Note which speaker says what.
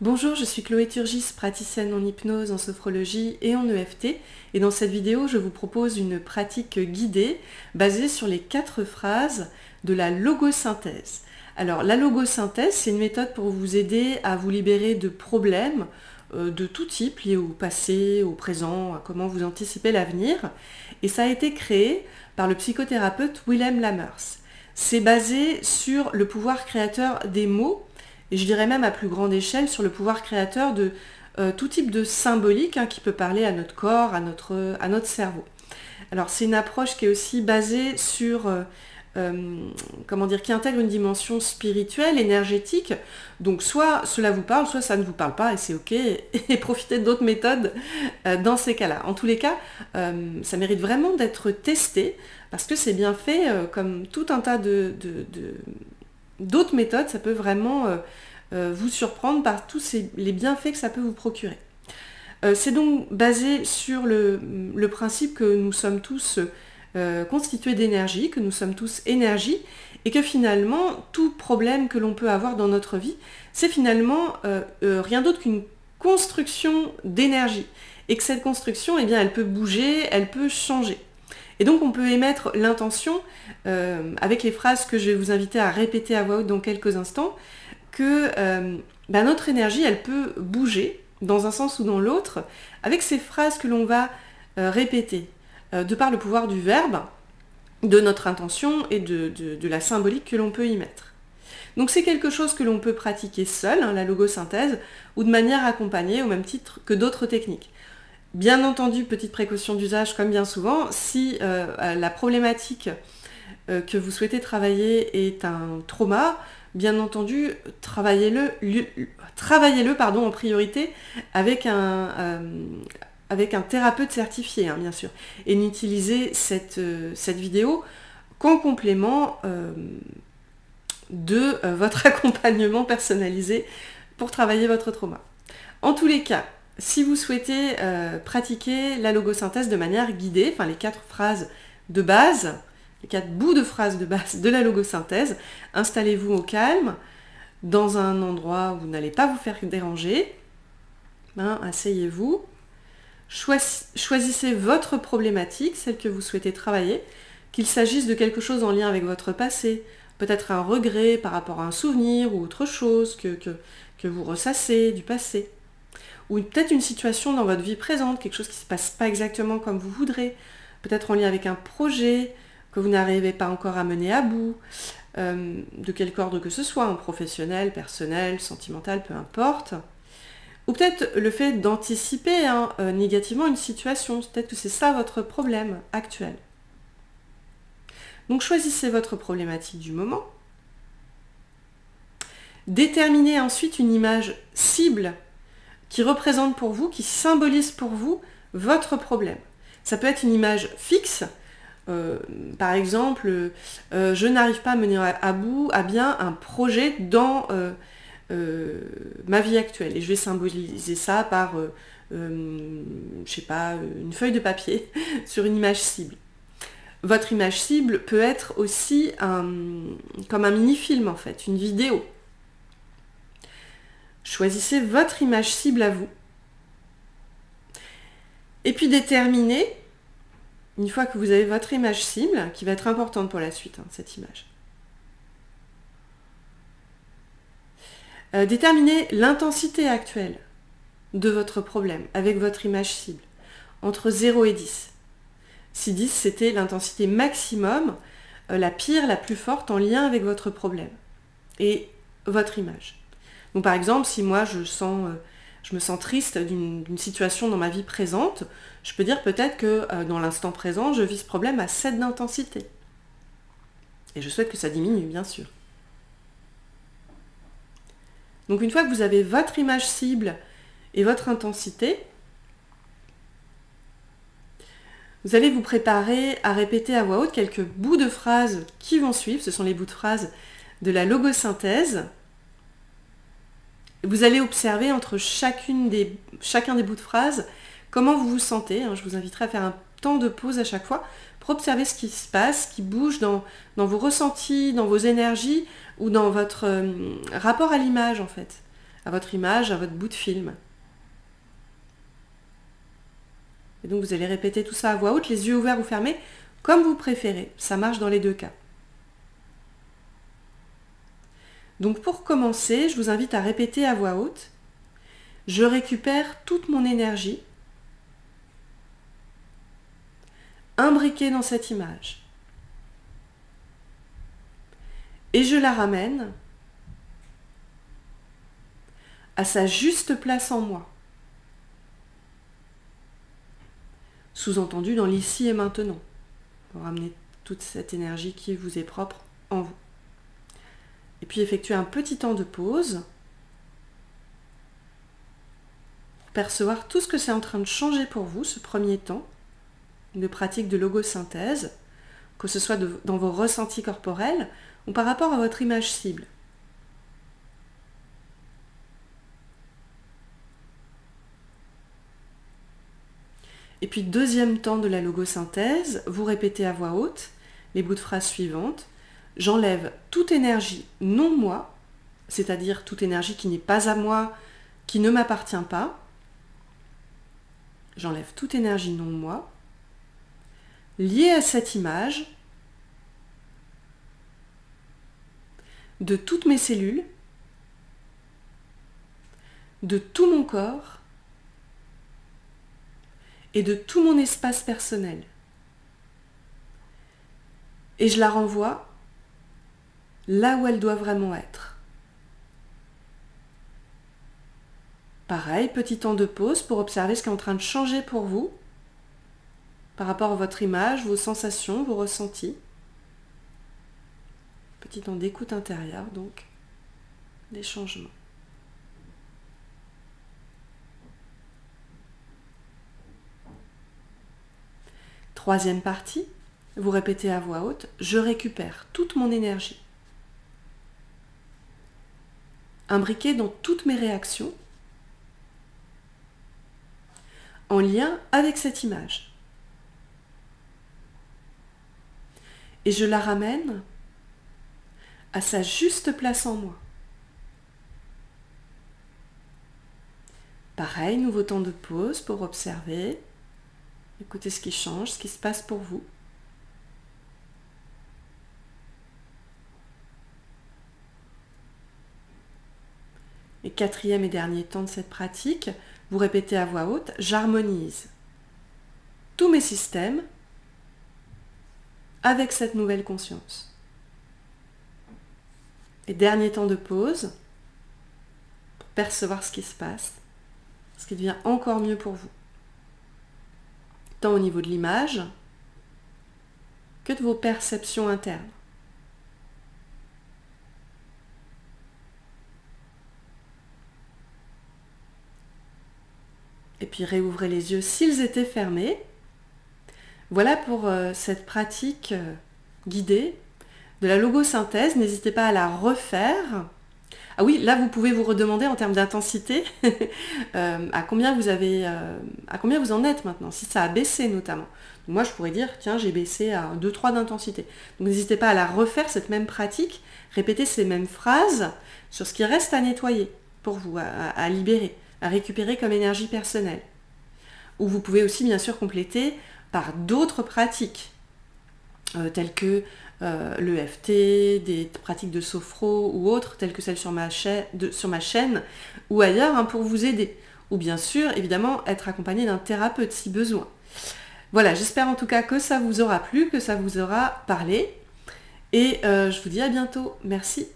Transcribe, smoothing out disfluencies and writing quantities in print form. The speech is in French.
Speaker 1: Bonjour, je suis Chloé Turgis, praticienne en hypnose, en sophrologie et en EFT. Et dans cette vidéo, je vous propose une pratique guidée basée sur les 4 phrases de la logosynthèse. Alors, la logosynthèse, c'est une méthode pour vous aider à vous libérer de problèmes de tout type, liés au passé, au présent, à comment vous anticipez l'avenir. Et ça a été créé par le psychothérapeute Wilhelm Lamers. C'est basé sur le pouvoir créateur des mots, et je dirais même à plus grande échelle sur le pouvoir créateur de tout type de symbolique qui peut parler à notre corps, à notre cerveau. Alors c'est une approche qui est aussi basée sur, qui intègre une dimension spirituelle, énergétique. Donc soit cela vous parle, soit ça ne vous parle pas, et c'est ok, et profitez d'autres méthodes dans ces cas-là. En tous les cas, ça mérite vraiment d'être testé, parce que c'est bien fait, comme tout un tas d'autres méthodes, ça peut vraiment vous surprendre par tous les bienfaits que ça peut vous procurer. C'est donc basé sur le principe que nous sommes tous constitués d'énergie, que nous sommes tous énergie, et que finalement, tout problème que l'on peut avoir dans notre vie, c'est finalement rien d'autre qu'une construction d'énergie. Et que cette construction, eh bien, elle peut bouger, elle peut changer. Et donc on peut émettre l'intention, avec les phrases que je vais vous inviter à répéter à voix haute dans quelques instants, que notre énergie, elle peut bouger dans un sens ou dans l'autre, avec ces phrases que l'on va répéter, de par le pouvoir du verbe, de notre intention et de la symbolique que l'on peut y mettre. Donc c'est quelque chose que l'on peut pratiquer seul, la logosynthèse, ou de manière accompagnée, au même titre que d'autres techniques. Bien entendu, petite précaution d'usage, comme bien souvent, si la problématique que vous souhaitez travailler est un trauma, bien entendu, travaillez-le en priorité avec un thérapeute certifié, bien sûr. Et n'utilisez cette vidéo qu'en complément de votre accompagnement personnalisé pour travailler votre trauma. En tous les cas, si vous souhaitez pratiquer la logosynthèse de manière guidée, les 4 phrases de base, les 4 bouts de phrases de base de la logosynthèse, installez-vous au calme, dans un endroit où vous n'allez pas vous faire déranger, asseyez-vous, choisissez votre problématique, celle que vous souhaitez travailler, qu'il s'agisse de quelque chose en lien avec votre passé, peut-être un regret par rapport à un souvenir ou autre chose que vous ressassez du passé. Ou peut-être une situation dans votre vie présente, quelque chose qui ne se passe pas exactement comme vous voudrez, peut-être en lien avec un projet que vous n'arrivez pas encore à mener à bout, de quelque ordre que ce soit, professionnel, personnel, sentimental, peu importe. Ou peut-être le fait d'anticiper négativement une situation, peut-être que c'est ça votre problème actuel. Donc choisissez votre problématique du moment. Déterminez ensuite une image cible qui représente pour vous, qui symbolise pour vous votre problème. Ça peut être une image fixe, par exemple, je n'arrive pas à mener à bien un projet dans ma vie actuelle. Et je vais symboliser ça par, une feuille de papier sur une image cible. Votre image cible peut être aussi comme un mini-film en fait, une vidéo. Choisissez votre image cible à vous. Et puis déterminez, une fois que vous avez votre image cible, qui va être importante pour la suite, cette image. Déterminez l'intensité actuelle de votre problème avec votre image cible, entre 0 et 10. Si 10 c'était l'intensité maximum, la pire, la plus forte en lien avec votre problème et votre image. Donc par exemple, si moi je me sens triste d'une situation dans ma vie présente, je peux dire peut-être que dans l'instant présent, je vis ce problème à 7 d'intensité. Et je souhaite que ça diminue, bien sûr. Donc une fois que vous avez votre image cible et votre intensité, vous allez vous préparer à répéter à voix haute quelques bouts de phrases qui vont suivre. Ce sont les bouts de phrases de la logosynthèse. Vous allez observer entre chacun des bouts de phrases comment vous vous sentez. Je vous inviterai à faire un temps de pause à chaque fois pour observer ce qui se passe, ce qui bouge dans vos ressentis, dans vos énergies ou dans votre rapport à l'image en fait. à votre image, à votre bout de film. Et donc vous allez répéter tout ça à voix haute, les yeux ouverts ou fermés, comme vous préférez. Ça marche dans les deux cas. Donc pour commencer, je vous invite à répéter à voix haute. Je récupère toute mon énergie imbriquée dans cette image. Et je la ramène à sa juste place en moi. Sous-entendu dans l'ici et maintenant. Pour ramener toute cette énergie qui vous est propre en vous. Et puis effectuer un petit temps de pause. Pour percevoir tout ce que c'est en train de changer pour vous, ce premier temps de pratique de logosynthèse, que ce soit dans vos ressentis corporels ou par rapport à votre image cible. Et puis deuxième temps de la logosynthèse, vous répétez à voix haute les bouts de phrases suivantes. J'enlève toute énergie non moi, c'est-à-dire toute énergie qui n'est pas à moi, qui ne m'appartient pas. J'enlève toute énergie non moi, liée à cette image, de toutes mes cellules, de tout mon corps et de tout mon espace personnel. Et je la renvoie là où elle doit vraiment être. Pareil, petit temps de pause pour observer ce qui est en train de changer pour vous par rapport à votre image, vos sensations, vos ressentis. Petit temps d'écoute intérieure, donc, des changements. Troisième partie, vous répétez à voix haute, je récupère toute mon énergie, imbriquée dans toutes mes réactions, en lien avec cette image. Et je la ramène à sa juste place en moi. Pareil, nouveau temps de pause pour observer, écoutez ce qui change, ce qui se passe pour vous. Et quatrième et dernier temps de cette pratique, vous répétez à voix haute, j'harmonise tous mes systèmes avec cette nouvelle conscience. Et dernier temps de pause, pour percevoir ce qui se passe, ce qui devient encore mieux pour vous. Tant au niveau de l'image que de vos perceptions internes. Et puis réouvrez les yeux s'ils étaient fermés. Voilà pour cette pratique guidée de la logosynthèse. N'hésitez pas à la refaire. Ah oui, là vous pouvez vous redemander en termes d'intensité à combien vous en êtes maintenant, si ça a baissé notamment. Donc moi je pourrais dire, tiens, j'ai baissé à 2-3 d'intensité. Donc n'hésitez pas à la refaire, cette même pratique, répéter ces mêmes phrases sur ce qui reste à nettoyer pour vous, à libérer, à récupérer comme énergie personnelle. Ou vous pouvez aussi bien sûr compléter par d'autres pratiques, telles que l'EFT, des pratiques de sophro ou autres, telles que celles sur ma chaîne ou ailleurs, hein, pour vous aider. Ou bien sûr, évidemment, être accompagné d'un thérapeute si besoin. Voilà, j'espère en tout cas que ça vous aura plu, que ça vous aura parlé. Et je vous dis à bientôt. Merci.